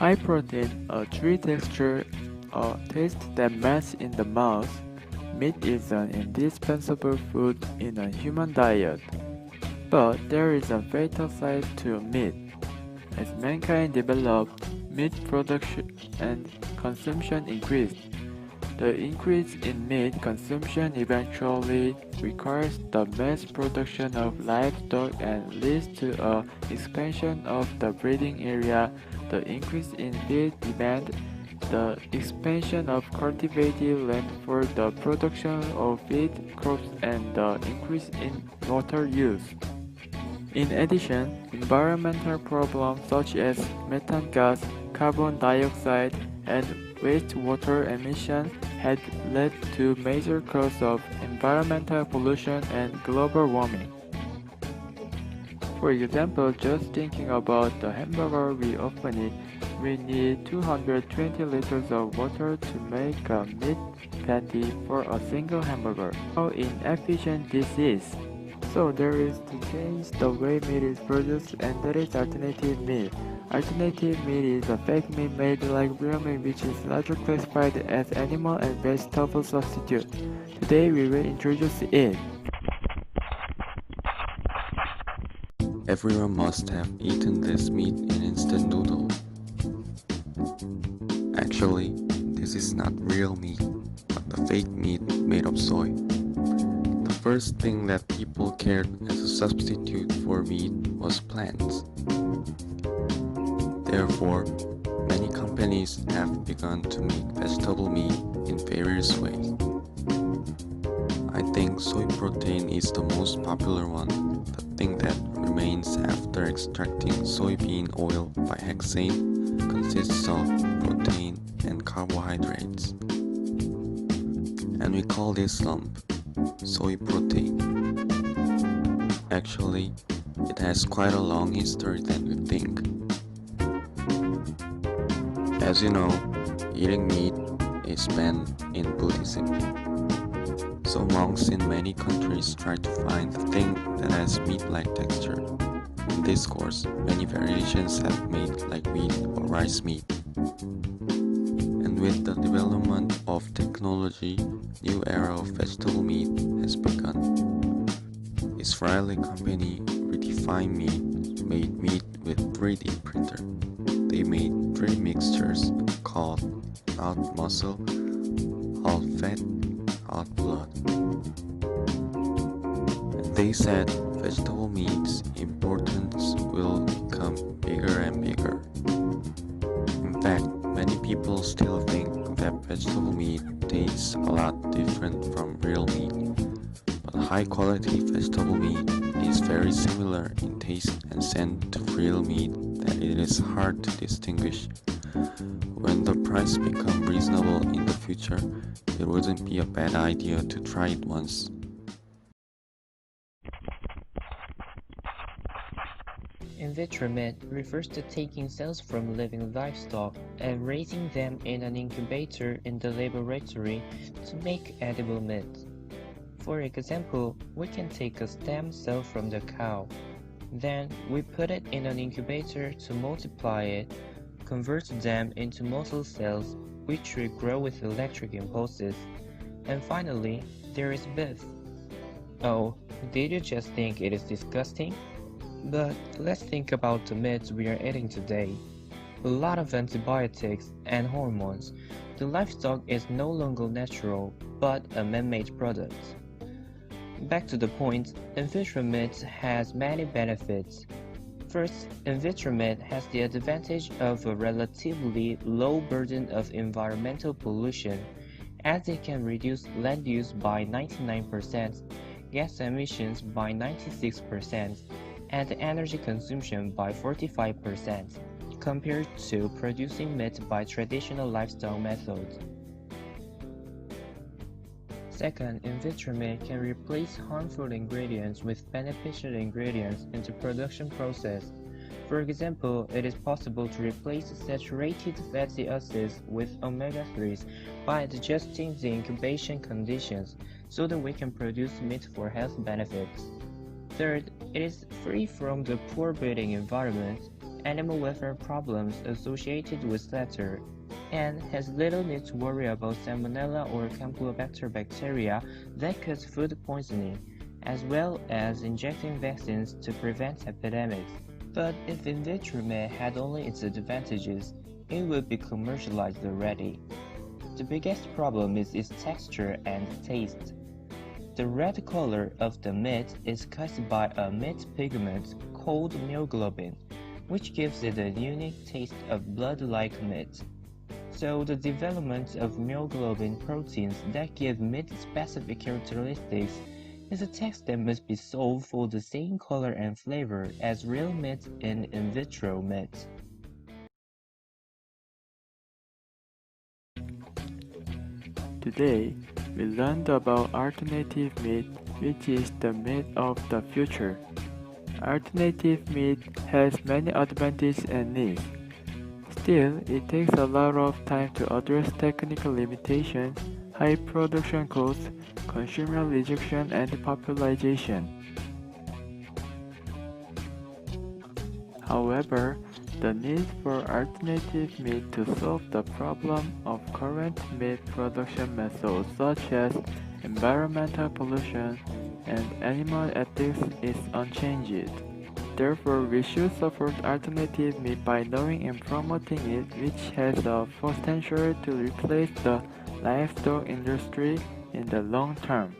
High protein, a chewy texture, a taste that melts in the mouth. Meat is an indispensable food in a human diet. But there is a fatal side to meat. As mankind developed, meat production and consumption increased. The increase in meat consumption eventually requires the mass production of livestock and leads to an expansion of the breeding area, the increase in feed demand, the expansion of cultivated land for the production of feed crops, and the increase in water use. In addition, environmental problems such as methane gas, carbon dioxide, and wastewater emissions had led to major causes of environmental pollution and global warming. For example, just thinking about the hamburger we often eat, we need 220 liters of water to make a meat patty for a single hamburger. How inefficient this is! So there is to change the way meat is produced, and that is alternative meat. Alternative meat is a fake meat made like real meat, which is largely classified as animal and vegetable substitute. Today we will introduce it. Everyone must have eaten this meat in instant noodle. Actually, this is not real meat, but the fake meat made of soy. The first thing that people cared as a substitute for meat was plants. Therefore, many companies have begun to make vegetable meat in various ways. I think soy protein is the most popular one. The thing that remains after extracting soybean oil by hexane consists of protein and carbohydrates. And we call this lump soy protein. Actually, it has quite a long history than we think. As you know, eating meat is banned in Buddhism. So monks in many countries try to find the thing that has meat-like texture. In this course, many variations have made like wheat or rice meat. And with the development of technology, new era of vegetable meat has begun. Israeli company Redefine Meat made meat with 3D printer. They made 3 mixtures called out muscle, out fat, out blood. And they said vegetable meat's importance will become bigger and bigger. In fact, many people still think that vegetable meat tastes a lot different from real meat, but high quality vegetable meat is very similar in taste and scent to real meat that it is hard to distinguish. When the price becomes reasonable in the future, it wouldn't be a bad idea to try it once. In vitro meat refers to taking cells from living livestock and raising them in an incubator in the laboratory to make edible meat. For example, we can take a stem cell from the cow. Then we put it in an incubator to multiply it, convert them into muscle cells which will grow with electric impulses. And finally, there is beef. Oh, did you just think it is disgusting? But let's think about the meats we are eating today. A lot of antibiotics and hormones. The livestock is no longer natural, but a man-made product. Back to the point, in vitro meat has many benefits. First, in vitro meat has the advantage of a relatively low burden of environmental pollution, as it can reduce land use by 99%, gas emissions by 96%, and energy consumption by 45%, compared to producing meat by traditional livestock methods. Second, in vitro meat can replace harmful ingredients with beneficial ingredients in the production process. For example, it is possible to replace saturated fatty acids with omega-3s by adjusting the incubation conditions so that we can produce meat for health benefits. Third, it is free from the poor breeding environment, animal welfare problems associated with slaughter, and has little need to worry about salmonella or campylobacter bacteria that cause food poisoning, as well as injecting vaccines to prevent epidemics. But if in vitro meat had only its advantages, it would be commercialized already. The biggest problem is its texture and taste. The red color of the meat is caused by a meat pigment called myoglobin, which gives it a unique taste of blood-like meat. So the development of myoglobin proteins that give meat specific characteristics is a task that must be solved for the same color and flavor as real meat in vitro meat. Today, we learned about alternative meat, which is the meat of the future. Alternative meat has many advantages and needs. Still, it takes a lot of time to address technical limitations, high production costs, consumer rejection, and popularization. However, the need for alternative meat to solve the problem of current meat production methods such as environmental pollution and animal ethics is unchanged. Therefore, we should support alternative meat by knowing and promoting it, which has the potential to replace the livestock industry in the long term.